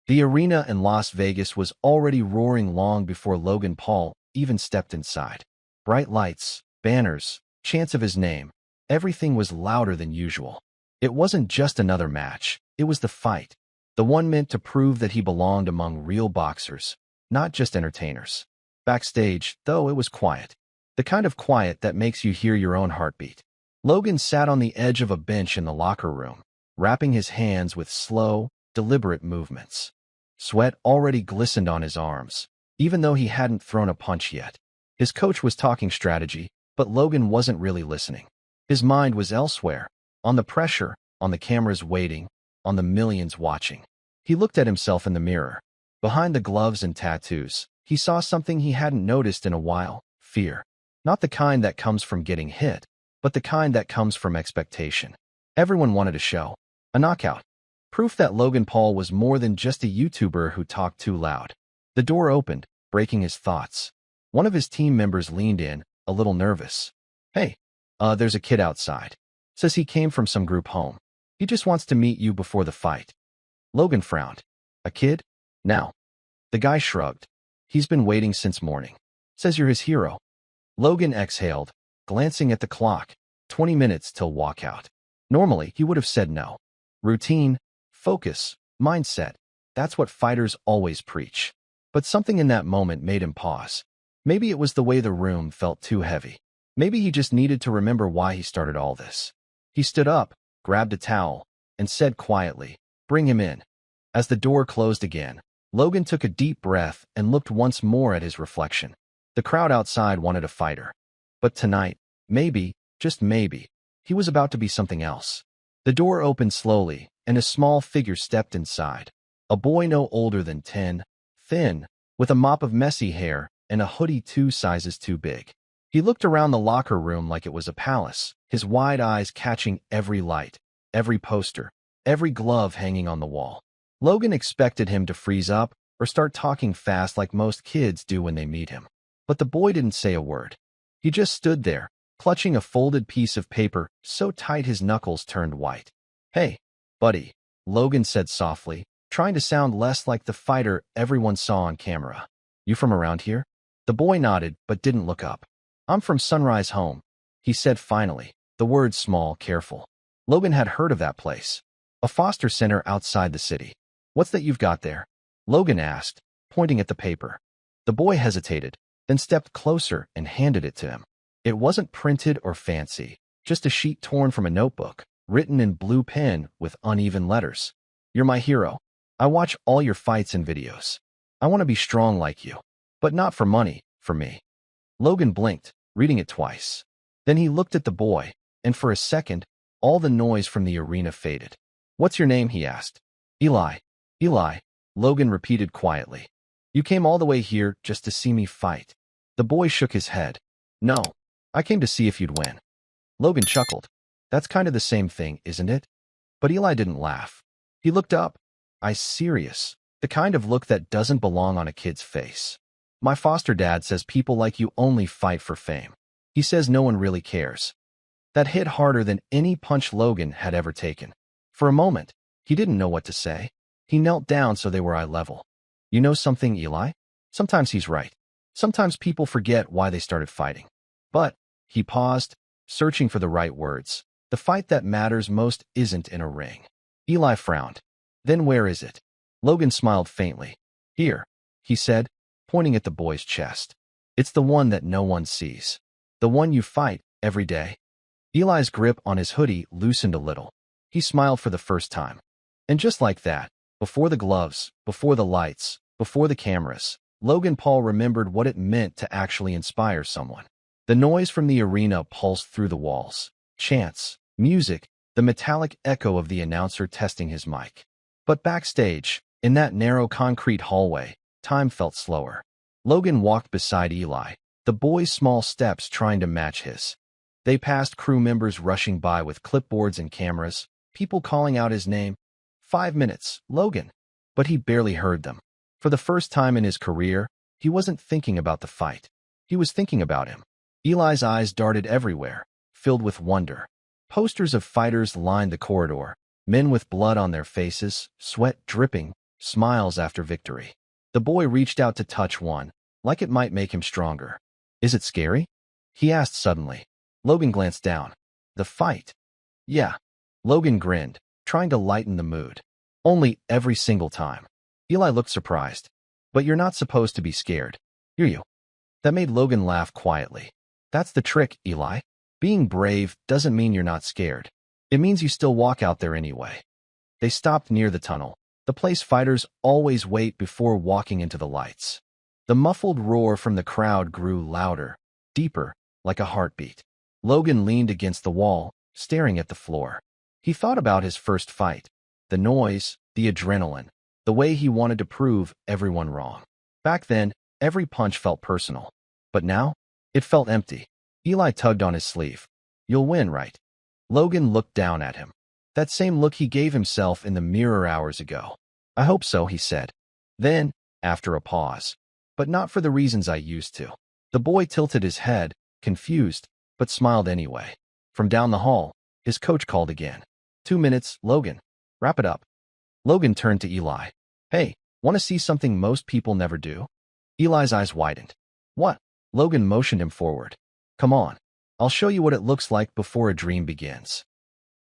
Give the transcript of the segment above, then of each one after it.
The arena in Las Vegas was already roaring long before Logan Paul even stepped inside. Bright lights, banners, chants of his name. Everything was louder than usual. It wasn't just another match. It was the fight. The one meant to prove that he belonged among real boxers, not just entertainers. Backstage, though, it was quiet. The kind of quiet that makes you hear your own heartbeat. Logan sat on the edge of a bench in the locker room, wrapping his hands with slow, deliberate movements. Sweat already glistened on his arms, even though he hadn't thrown a punch yet. His coach was talking strategy, but Logan wasn't really listening. His mind was elsewhere, on the pressure, on the cameras waiting, on the millions watching. He looked at himself in the mirror. Behind the gloves and tattoos, he saw something he hadn't noticed in a while: fear. Not the kind that comes from getting hit, but the kind that comes from expectation. Everyone wanted a show, a knockout. Proof that Logan Paul was more than just a YouTuber who talked too loud. The door opened, breaking his thoughts. One of his team members leaned in, a little nervous. "Hey, there's a kid outside. Says he came from some group home. He just wants to meet you before the fight." Logan frowned. "A kid? Now?" The guy shrugged. "He's been waiting since morning. Says you're his hero." Logan exhaled, glancing at the clock. 20 minutes till walkout. Normally, he would have said no. Routine, focus, mindset. That's what fighters always preach. But something in that moment made him pause. Maybe it was the way the room felt too heavy. Maybe he just needed to remember why he started all this. He stood up, grabbed a towel, and said quietly, "Bring him in." As the door closed again, Logan took a deep breath and looked once more at his reflection. The crowd outside wanted a fighter. But tonight, maybe, just maybe, he was about to be something else. The door opened slowly, and a small figure stepped inside. A boy no older than 10, thin, with a mop of messy hair and a hoodie 2 sizes too big. He looked around the locker room like it was a palace, his wide eyes catching every light, every poster, every glove hanging on the wall. Logan expected him to freeze up or start talking fast like most kids do when they meet him. But the boy didn't say a word. He just stood there, clutching a folded piece of paper so tight his knuckles turned white. "Hey, buddy," Logan said softly, trying to sound less like the fighter everyone saw on camera. "You from around here?" The boy nodded but didn't look up. "I'm from Sunrise Home," he said finally, the words small, careful. Logan had heard of that place. A foster center outside the city. "What's that you've got there?" Logan asked, pointing at the paper. The boy hesitated, then stepped closer and handed it to him. It wasn't printed or fancy, just a sheet torn from a notebook, written in blue pen with uneven letters. "You're my hero. I watch all your fights and videos. I want to be strong like you. But not for money, for me." Logan blinked, reading it twice. Then he looked at the boy, and for a second, all the noise from the arena faded. "What's your name?" he asked. "Eli." "Eli," Logan repeated quietly. "You came all the way here just to see me fight." The boy shook his head. "No, I came to see if you'd win." Logan chuckled. "That's kind of the same thing, isn't it?" But Eli didn't laugh. He looked up. Eyes serious, the kind of look that doesn't belong on a kid's face. "My foster dad says people like you only fight for fame. He says no one really cares." That hit harder than any punch Logan had ever taken. For a moment, he didn't know what to say. He knelt down so they were eye level. "You know something, Eli? Sometimes he's right. Sometimes people forget why they started fighting. But," he paused, searching for the right words, "the fight that matters most isn't in a ring." Eli frowned. "Then where is it?" Logan smiled faintly. "Here," he said, pointing at the boy's chest. "It's the one that no one sees. The one you fight every day." Eli's grip on his hoodie loosened a little. He smiled for the first time. And just like that, before the gloves, before the lights, before the cameras, Logan Paul remembered what it meant to actually inspire someone. The noise from the arena pulsed through the walls. Chants, music, the metallic echo of the announcer testing his mic. But backstage, in that narrow concrete hallway, time felt slower. Logan walked beside Eli, the boy's small steps trying to match his. They passed crew members rushing by with clipboards and cameras, people calling out his name. 5 minutes, Logan. But he barely heard them. For the first time in his career, he wasn't thinking about the fight. He was thinking about him. Eli's eyes darted everywhere, filled with wonder. Posters of fighters lined the corridor, men with blood on their faces, sweat dripping, smiles after victory. The boy reached out to touch one, like it might make him stronger. Is it scary? He asked suddenly. Logan glanced down. The fight? Yeah. Logan grinned, trying to lighten the mood. Only every single time. Eli looked surprised. But you're not supposed to be scared. Are you? That made Logan laugh quietly. That's the trick, Eli. Being brave doesn't mean you're not scared. It means you still walk out there anyway. They stopped near the tunnel, the place fighters always wait before walking into the lights. The muffled roar from the crowd grew louder, deeper, like a heartbeat. Logan leaned against the wall, staring at the floor. He thought about his first fight. The noise, the adrenaline, the way he wanted to prove everyone wrong. Back then, every punch felt personal. But now, it felt empty. Eli tugged on his sleeve. You'll win, right? Logan looked down at him. That same look he gave himself in the mirror hours ago. I hope so, he said. Then, after a pause. But not for the reasons I used to. The boy tilted his head, confused, but smiled anyway. From down the hall, his coach called again. 2 minutes, Logan. Wrap it up. Logan turned to Eli. Hey, want to see something most people never do? Eli's eyes widened. What? Logan motioned him forward. Come on. I'll show you what it looks like before a dream begins.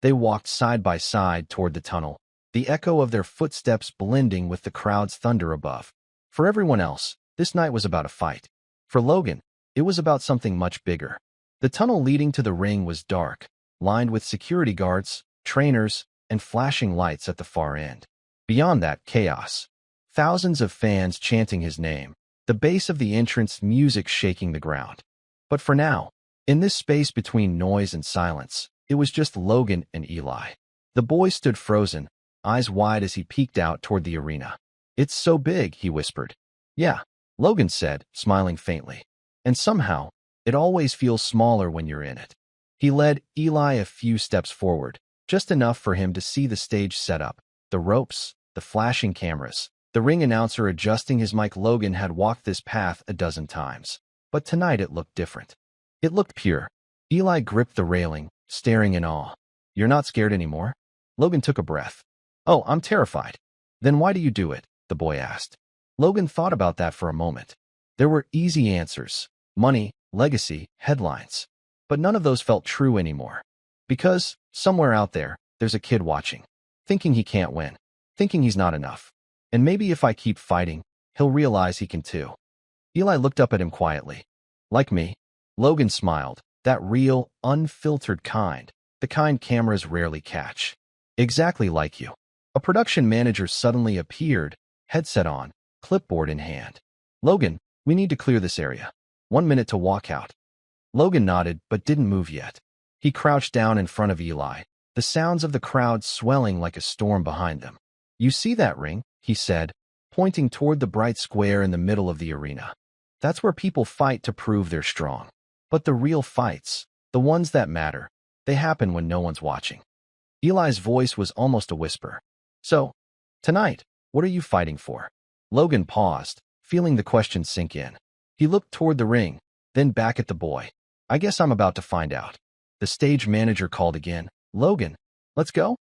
They walked side by side toward the tunnel, the echo of their footsteps blending with the crowd's thunder above. For everyone else, this night was about a fight. For Logan, it was about something much bigger. The tunnel leading to the ring was dark, lined with security guards, trainers, and flashing lights at the far end. Beyond that, chaos. Thousands of fans chanting his name, the bass of the entrance music shaking the ground. But for now, in this space between noise and silence, it was just Logan and Eli. The boy stood frozen, eyes wide as he peeked out toward the arena. It's so big, he whispered. Yeah, Logan said, smiling faintly. And somehow, it always feels smaller when you're in it. He led Eli a few steps forward, just enough for him to see the stage setup, the ropes, the flashing cameras. The ring announcer adjusting his mic. Logan had walked this path a dozen times, but tonight it looked different. It looked pure. Eli gripped the railing, staring in awe. You're not scared anymore? Logan took a breath. Oh, I'm terrified. Then why do you do it? The boy asked. Logan thought about that for a moment. There were easy answers. Money, legacy, headlines. But none of those felt true anymore. Because, somewhere out there, there's a kid watching. Thinking he can't win. Thinking he's not enough. And maybe if I keep fighting, he'll realize he can too. Eli looked up at him quietly. Like me. Logan smiled. That real, unfiltered kind. The kind cameras rarely catch. Exactly like you. A production manager suddenly appeared, headset on, clipboard in hand. Logan, we need to clear this area. 1 minute to walk out. Logan nodded but didn't move yet. He crouched down in front of Eli, the sounds of the crowd swelling like a storm behind them. You see that ring? He said, pointing toward the bright square in the middle of the arena. That's where people fight to prove they're strong. But the real fights, the ones that matter, they happen when no one's watching. Eli's voice was almost a whisper. So, tonight, what are you fighting for? Logan paused, feeling the question sink in. He looked toward the ring, then back at the boy. I guess I'm about to find out. The stage manager called again. Logan, let's go?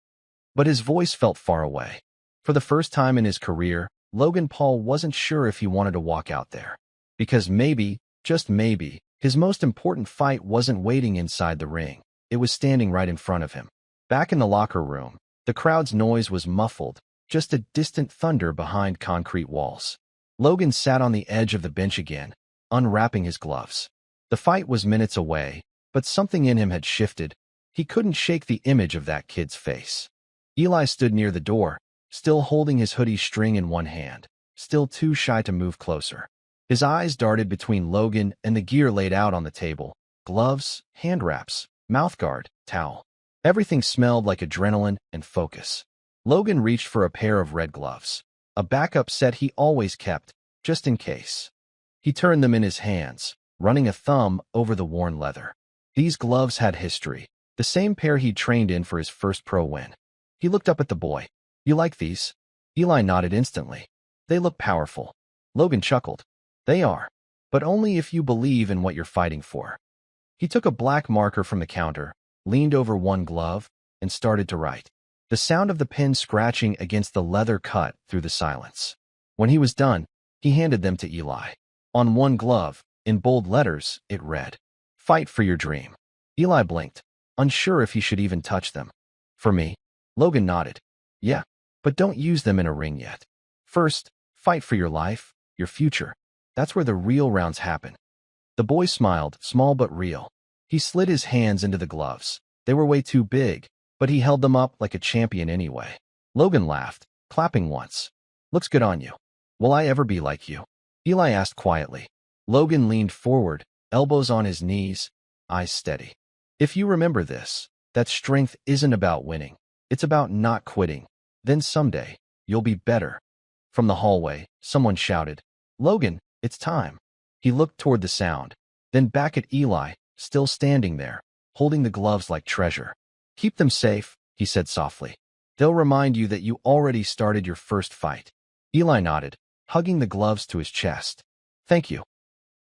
But his voice felt far away. For the first time in his career, Logan Paul wasn't sure if he wanted to walk out there. Because maybe, just maybe, his most important fight wasn't waiting inside the ring. It was standing right in front of him. Back in the locker room, the crowd's noise was muffled, just a distant thunder behind concrete walls. Logan sat on the edge of the bench again, unwrapping his gloves. The fight was minutes away, but something in him had shifted. He couldn't shake the image of that kid's face. Eli stood near the door, still holding his hoodie string in one hand, still too shy to move closer. His eyes darted between Logan and the gear laid out on the table. Gloves, hand wraps, mouthguard, towel. Everything smelled like adrenaline and focus. Logan reached for a pair of red gloves, a backup set he always kept, just in case. He turned them in his hands, running a thumb over the worn leather. These gloves had history, the same pair he'd trained in for his first pro win. He looked up at the boy. You like these? Eli nodded instantly. They look powerful. Logan chuckled. They are. But only if you believe in what you're fighting for. He took a black marker from the counter, leaned over one glove, and started to write. The sound of the pin scratching against the leather cut through the silence. When he was done, he handed them to Eli. On one glove, in bold letters, it read, "Fight for your dream." Eli blinked, unsure if he should even touch them. "For me?" Logan nodded. "Yeah, but don't use them in a ring yet. First, fight for your life, your future. That's where the real rounds happen." The boy smiled, small but real. He slid his hands into the gloves. They were way too big, but he held them up like a champion anyway. Logan laughed, clapping once. "Looks good on you. Will I ever be like you?" Eli asked quietly. Logan leaned forward, elbows on his knees, eyes steady. "If you remember this, that strength isn't about winning. It's about not quitting. Then someday, you'll be better." From the hallway, someone shouted, "Logan, it's time." He looked toward the sound, then back at Eli, still standing there, holding the gloves like treasure. "Keep them safe," he said softly. "They'll remind you that you already started your first fight." Eli nodded, hugging the gloves to his chest. "Thank you."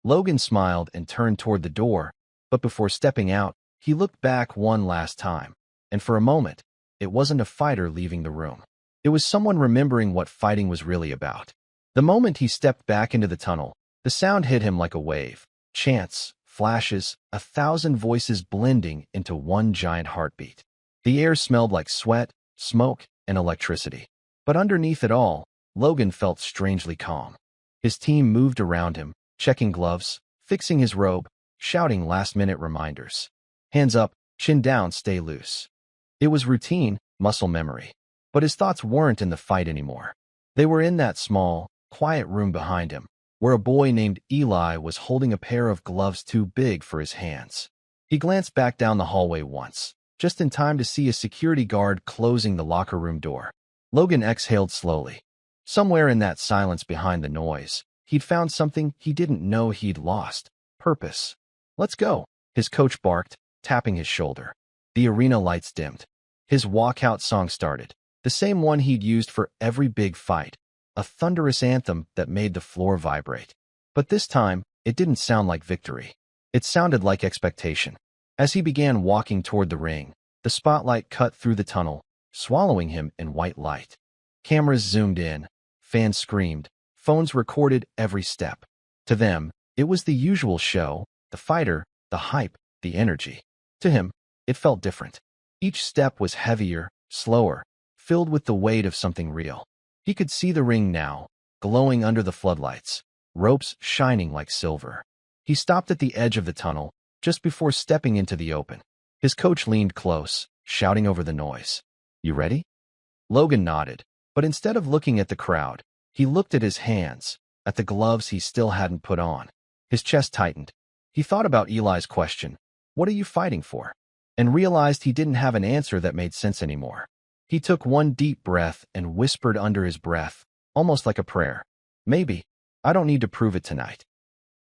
Logan smiled and turned toward the door, but before stepping out, he looked back one last time, and for a moment, it wasn't a fighter leaving the room. It was someone remembering what fighting was really about. The moment he stepped back into the tunnel, the sound hit him like a wave. Chants, flashes, 1,000 voices blending into one giant heartbeat. The air smelled like sweat, smoke, and electricity. But underneath it all, Logan felt strangely calm. His team moved around him, checking gloves, fixing his robe, shouting last-minute reminders. Hands up, chin down, stay loose. It was routine, muscle memory. But his thoughts weren't in the fight anymore. They were in that small, quiet room behind him, where a boy named Eli was holding a pair of gloves too big for his hands. He glanced back down the hallway once, just in time to see a security guard closing the locker room door. Logan exhaled slowly. Somewhere in that silence behind the noise, he'd found something he didn't know he'd lost: purpose. "Let's go," his coach barked, tapping his shoulder. The arena lights dimmed. His walkout song started, the same one he'd used for every big fight, a thunderous anthem that made the floor vibrate. But this time, it didn't sound like victory. It sounded like expectation. As he began walking toward the ring, the spotlight cut through the tunnel, swallowing him in white light. Cameras zoomed in, fans screamed, phones recorded every step. To them, it was the usual show, the fighter, the hype, the energy. To him, it felt different. Each step was heavier, slower, filled with the weight of something real. He could see the ring now, glowing under the floodlights, ropes shining like silver. He stopped at the edge of the tunnel, just before stepping into the open. His coach leaned close, shouting over the noise. "You ready?" Logan nodded, but instead of looking at the crowd, he looked at his hands, at the gloves he still hadn't put on. His chest tightened. He thought about Eli's question, "What are you fighting for?" and realized he didn't have an answer that made sense anymore. He took one deep breath and whispered under his breath, almost like a prayer, "Maybe. I don't need to prove it tonight."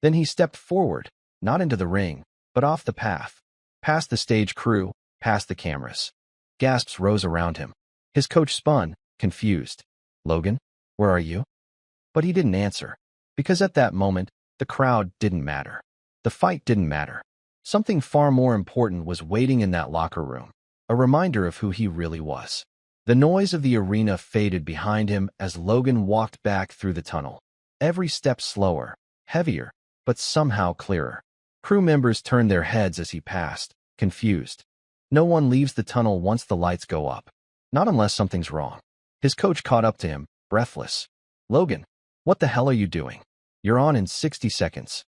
Then he stepped forward, not into the ring, but off the path, past the stage crew, past the cameras. Gasps rose around him. His coach spun, confused. "Logan, where are you?" But he didn't answer, because at that moment, the crowd didn't matter. The fight didn't matter. Something far more important was waiting in that locker room, a reminder of who he really was. The noise of the arena faded behind him as Logan walked back through the tunnel. Every step slower, heavier, but somehow clearer. Crew members turned their heads as he passed, confused. No one leaves the tunnel once the lights go up. Not unless something's wrong. His coach caught up to him, breathless. "Logan, what the hell are you doing? You're on in 60 seconds.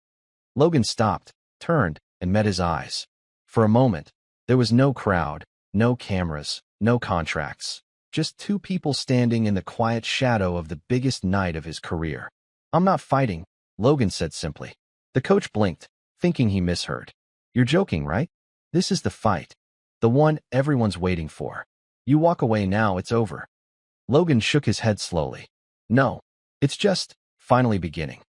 Logan stopped, turned, and met his eyes. For a moment, there was no crowd, no cameras, no contracts. Just two people standing in the quiet shadow of the biggest night of his career. "I'm not fighting," Logan said simply. The coach blinked, thinking he misheard. "You're joking, right? This is the fight. The one everyone's waiting for. You walk away now, it's over." Logan shook his head slowly. "No, it's just finally beginning."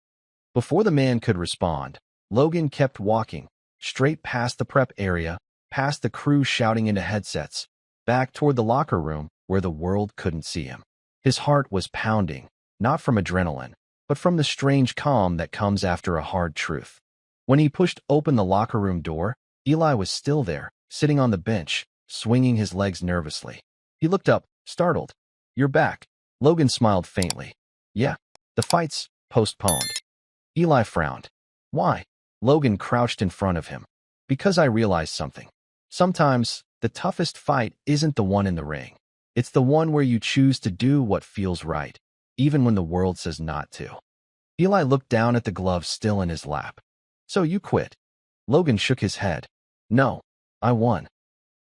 Before the man could respond, Logan kept walking, straight past the prep area, past the crew shouting into headsets, back toward the locker room where the world couldn't see him. His heart was pounding, not from adrenaline, but from the strange calm that comes after a hard truth. When he pushed open the locker room door, Eli was still there, sitting on the bench, swinging his legs nervously. He looked up, Startled. You're back. Logan smiled faintly. Yeah. The fight's postponed. Eli frowned. Why? Logan crouched in front of him. Because I realized something. Sometimes, the toughest fight isn't the one in the ring. It's the one where you choose to do what feels right, even when the world says not to. Eli looked down at the glove still in his lap. So you quit? Logan shook his head. No, I won.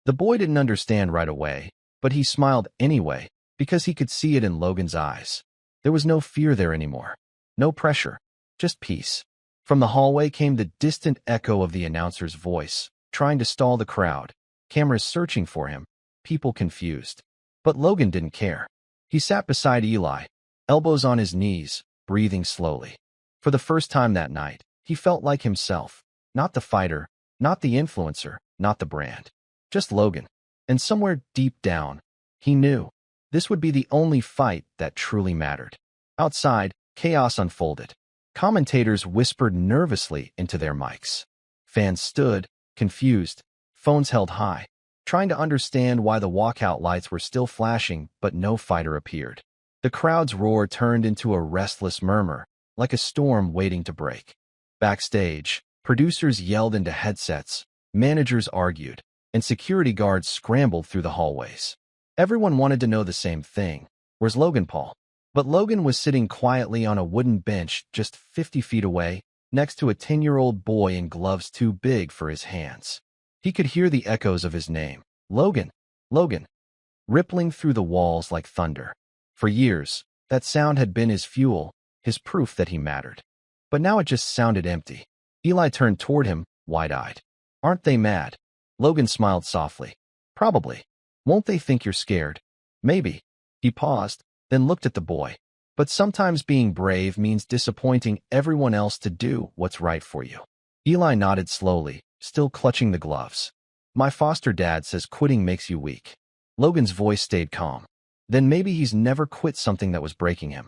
The boy didn't understand right away, but he smiled anyway, because he could see it in Logan's eyes. There was no fear there anymore. No pressure. Just peace. From the hallway came the distant echo of the announcer's voice, trying to stall the crowd. Cameras searching for him. People confused. But Logan didn't care. He sat beside Eli, elbows on his knees, breathing slowly. For the first time that night, he felt like himself. Not the fighter, not the influencer, not the brand. Just Logan. And somewhere deep down, he knew this would be the only fight that truly mattered. Outside, chaos unfolded. Commentators whispered nervously into their mics. Fans stood, confused, phones held high, trying to understand why the walkout lights were still flashing but no fighter appeared. The crowd's roar turned into a restless murmur, like a storm waiting to break. Backstage, producers yelled into headsets, managers argued, and security guards scrambled through the hallways. Everyone wanted to know the same thing. Where's Logan Paul? But Logan was sitting quietly on a wooden bench just 50 feet away, next to a 10-year-old boy in gloves too big for his hands. He could hear the echoes of his name. Logan, Logan, rippling through the walls like thunder. For years, that sound had been his fuel, his proof that he mattered. But now it just sounded empty. Eli turned toward him, wide-eyed. Aren't they mad? Logan smiled softly. Probably. Won't they think you're scared? Maybe. He paused, then looked at the boy. But sometimes being brave means disappointing everyone else to do what's right for you. Eli nodded slowly, still clutching the gloves. My foster dad says quitting makes you weak. Logan's voice stayed calm. Then maybe he's never quit something that was breaking him.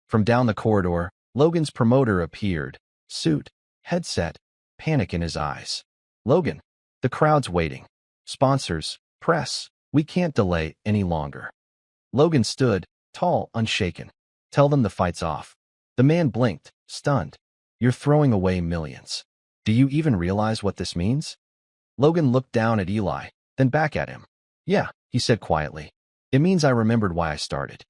From down the corridor, Logan's promoter appeared. Suit, headset, panic in his eyes. Logan. The crowd's waiting. Sponsors, press, we can't delay any longer. Logan stood, tall, unshaken. Tell them the fight's off. The man blinked, stunned. You're throwing away millions. Do you even realize what this means? Logan looked down at Eli, then back at him. Yeah, he said quietly. It means I remembered why I started.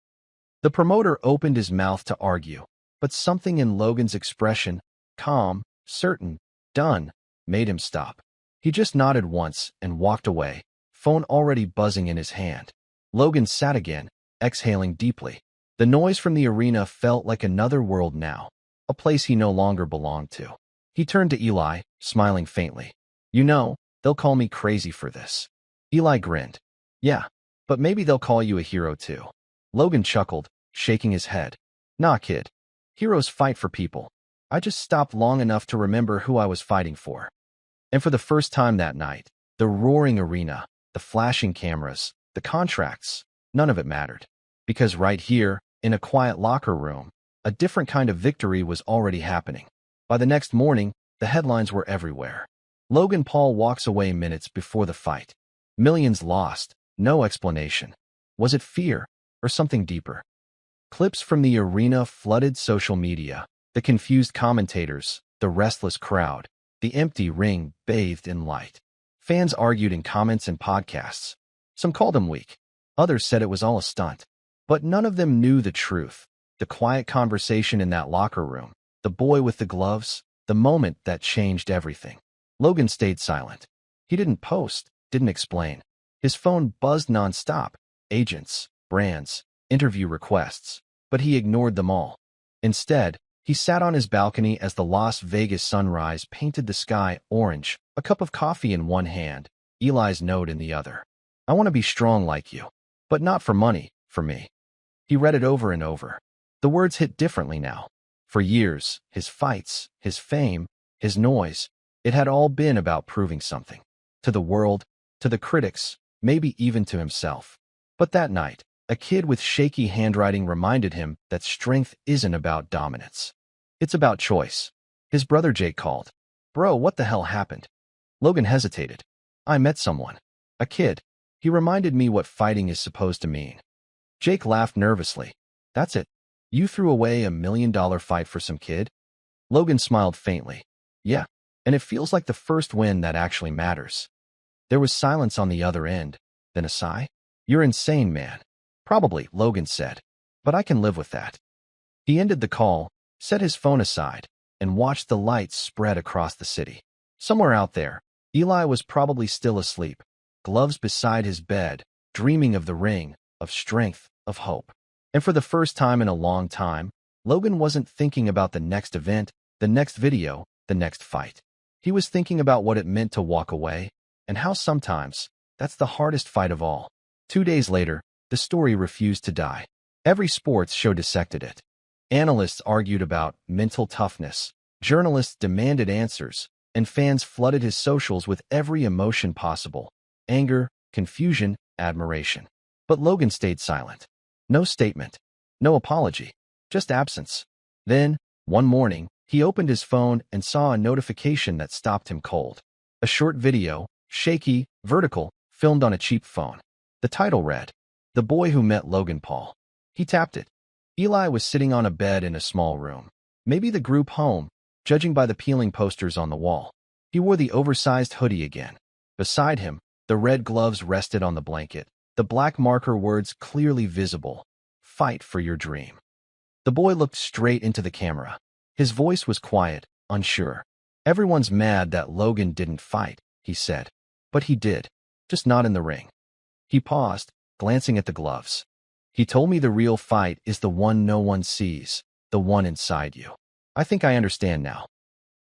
The promoter opened his mouth to argue, but something in Logan's expression, calm, certain, done, made him stop. He just nodded once and walked away, phone already buzzing in his hand. Logan sat again, exhaling deeply. The noise from the arena felt like another world now, a place he no longer belonged to. He turned to Eli, smiling faintly. You know, they'll call me crazy for this. Eli grinned. Yeah, but maybe they'll call you a hero too. Logan chuckled, shaking his head. Nah, kid. Heroes fight for people. I just stopped long enough to remember who I was fighting for. And for the first time that night, the roaring arena, the flashing cameras, the contracts, none of it mattered. Because right here, in a quiet locker room, a different kind of victory was already happening. By the next morning, the headlines were everywhere. Logan Paul walks away minutes before the fight. Millions lost, no explanation. Was it fear, or something deeper? Clips from the arena flooded social media, the confused commentators, the restless crowd, the empty ring bathed in light. Fans argued in comments and podcasts. Some called him weak. Others said it was all a stunt. But none of them knew the truth. The quiet conversation in that locker room, the boy with the gloves, the moment that changed everything. Logan stayed silent. He didn't post, didn't explain. His phone buzzed nonstop. Agents, brands, interview requests. But he ignored them all. Instead, he sat on his balcony as the Las Vegas sunrise painted the sky orange, a cup of coffee in one hand, Eli's note in the other. I want to be strong like you. But not for money, for me. He read it over and over. The words hit differently now. For years, his fights, his fame, his noise, it had all been about proving something. To the world, to the critics, maybe even to himself. But that night, a kid with shaky handwriting reminded him that strength isn't about dominance. It's about choice. His brother Jake called. Bro, what the hell happened? Logan hesitated. I met someone. A kid. He reminded me what fighting is supposed to mean. Jake laughed nervously. That's it. You threw away $1 million fight for some kid? Logan smiled faintly. Yeah, and it feels like the first win that actually matters. There was silence on the other end, then a sigh. You're insane, man. Probably, Logan said. But I can live with that. He ended the call, set his phone aside, and watched the lights spread across the city. Somewhere out there, Eli was probably still asleep, gloves beside his bed, dreaming of the ring, of strength, of hope. And for the first time in a long time, Logan wasn't thinking about the next event, the next video, the next fight. He was thinking about what it meant to walk away, and how sometimes, that's the hardest fight of all. 2 days later, the story refused to die. Every sports show dissected it. Analysts argued about mental toughness, journalists demanded answers, and fans flooded his socials with every emotion possible: anger, confusion, admiration. But Logan stayed silent. No statement, no apology, just absence. Then, one morning, he opened his phone and saw a notification that stopped him cold. A short video, shaky, vertical, filmed on a cheap phone. The title read, "The Boy Who Met Logan Paul." He tapped it. Eli was sitting on a bed in a small room. Maybe the group home, judging by the peeling posters on the wall. He wore the oversized hoodie again. Beside him, the red gloves rested on the blanket, the black marker words clearly visible: "Fight for your dream." The boy looked straight into the camera. His voice was quiet, unsure. "Everyone's mad that Logan didn't fight," he said. "But he did, just not in the ring." He paused, glancing at the gloves. "He told me the real fight is the one no one sees, the one inside you. I think I understand now."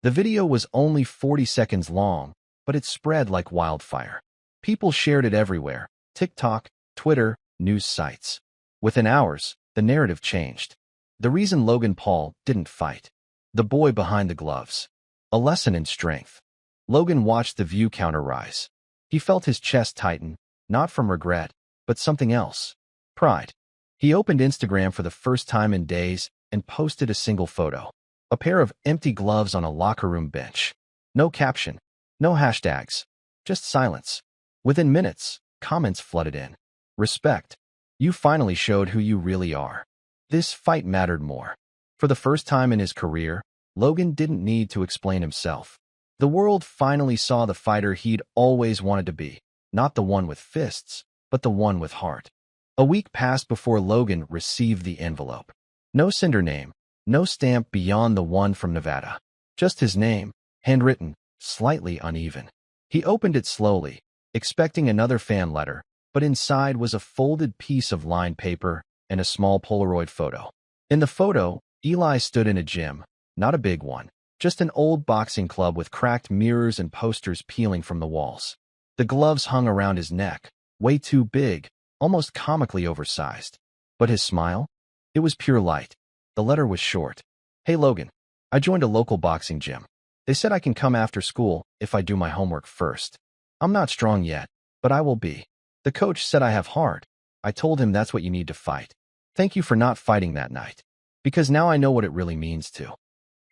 The video was only 40 seconds long, but it spread like wildfire. People shared it everywhere: TikTok, Twitter, news sites. Within hours, the narrative changed. The reason Logan Paul didn't fight. The boy behind the gloves. A lesson in strength. Logan watched the view counter rise. He felt his chest tighten, not from regret, but something else: pride. He opened Instagram for the first time in days and posted a single photo. A pair of empty gloves on a locker room bench. No caption, no hashtags, just silence. Within minutes, comments flooded in. "Respect. You finally showed who you really are." This fight mattered more. For the first time in his career, Logan didn't need to explain himself. The world finally saw the fighter he'd always wanted to be, not the one with fists, but the one with heart. A week passed before Logan received the envelope. No sender name, no stamp beyond the one from Nevada. Just his name, handwritten, slightly uneven. He opened it slowly, expecting another fan letter, but inside was a folded piece of lined paper and a small Polaroid photo. In the photo, Eli stood in a gym, not a big one, just an old boxing club with cracked mirrors and posters peeling from the walls. The gloves hung around his neck, way too big, almost comically oversized. But his smile? It was pure light. The letter was short. "Hey Logan, I joined a local boxing gym. They said I can come after school if I do my homework first. I'm not strong yet, but I will be. The coach said I have heart. I told him that's what you need to fight. Thank you for not fighting that night. Because now I know what it really means to."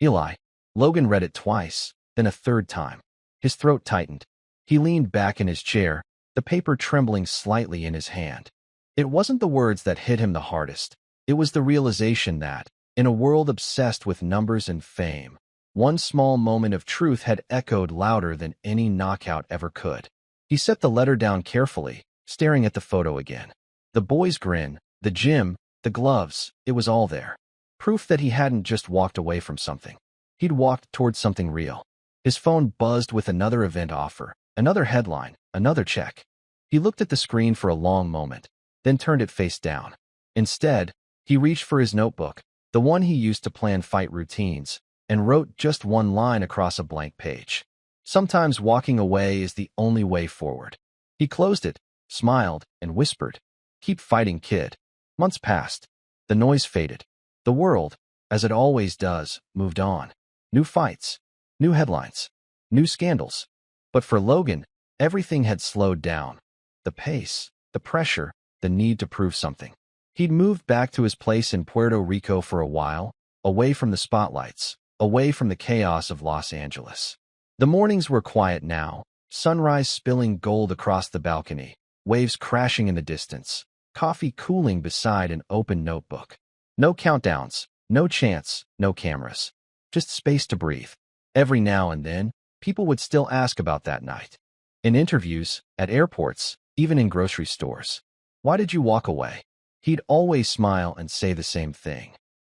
Eli. Logan read it twice, then a third time. His throat tightened. He leaned back in his chair, the paper trembling slightly in his hand. It wasn't the words that hit him the hardest. It was the realization that, in a world obsessed with numbers and fame, one small moment of truth had echoed louder than any knockout ever could. He set the letter down carefully, staring at the photo again. The boy's grin, the gym, the gloves, it was all there. Proof that he hadn't just walked away from something. He'd walked towards something real. His phone buzzed with another event offer, another headline, another check. He looked at the screen for a long moment, then turned it face down. Instead, he reached for his notebook, the one he used to plan fight routines, and wrote just one line across a blank page. Sometimes walking away is the only way forward. He closed it, smiled, and whispered, "Keep fighting, kid." Months passed. The noise faded. The world, as it always does, moved on. New fights, new headlines, new scandals. But for Logan, everything had slowed down. The pace, the pressure, the need to prove something. He'd moved back to his place in Puerto Rico for a while, away from the spotlights, away from the chaos of Los Angeles. The mornings were quiet now, sunrise spilling gold across the balcony, waves crashing in the distance. coffee cooling beside an open notebook. No countdowns, no chants, no cameras. Just space to breathe. Every now and then, people would still ask about that night. In interviews, at airports, even in grocery stores. Why did you walk away? He'd always smile and say the same thing.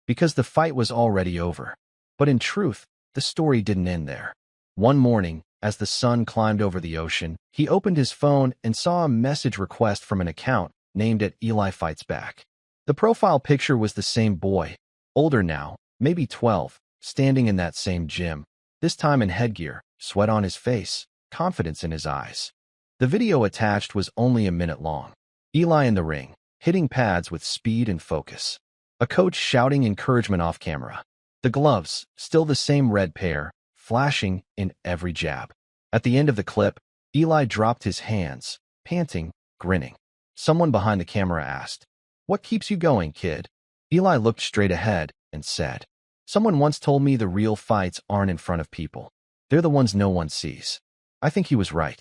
Because the fight was already over. But in truth, the story didn't end there. One morning, as the sun climbed over the ocean, he opened his phone and saw a message request from an account named at Eli Fights Back. The profile picture was the same boy, older now, maybe 12, standing in that same gym, this time in headgear, sweat on his face, confidence in his eyes. The video attached was only a minute long. Eli in the ring, hitting pads with speed and focus. A coach shouting encouragement off camera. The gloves, still the same red pair, flashing in every jab. At the end of the clip, Eli dropped his hands, panting, grinning. Someone behind the camera asked, "What keeps you going, kid?" Eli looked straight ahead and said, "Someone once told me the real fights aren't in front of people. They're the ones no one sees." I think he was right.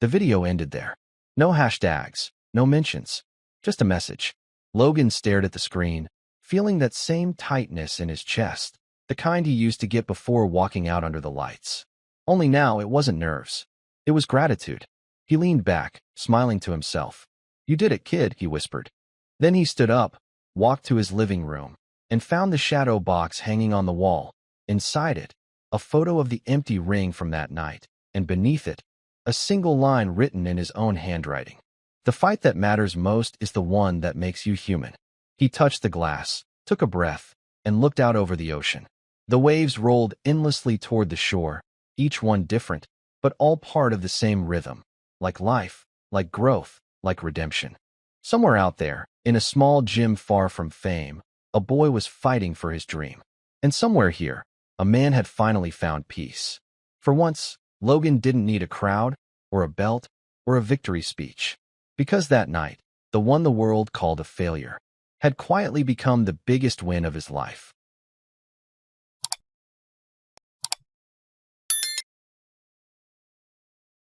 The video ended there. No hashtags, no mentions, just a message. Logan stared at the screen, feeling that same tightness in his chest, the kind he used to get before walking out under the lights. Only now it wasn't nerves. It was gratitude. He leaned back, smiling to himself. "You did it, kid," he whispered. Then he stood up, walked to his living room, and found the shadow box hanging on the wall. Inside it, a photo of the empty ring from that night, and beneath it, a single line written in his own handwriting. "The fight that matters most is the one that makes you human." He touched the glass, took a breath, and looked out over the ocean. The waves rolled endlessly toward the shore, each one different, but all part of the same rhythm, like life, like growth, like redemption. Somewhere out there, in a small gym far from fame, a boy was fighting for his dream. And somewhere here, a man had finally found peace. For once, Logan didn't need a crowd, or a belt, or a victory speech. Because that night, the one the world called a failure, had quietly become the biggest win of his life.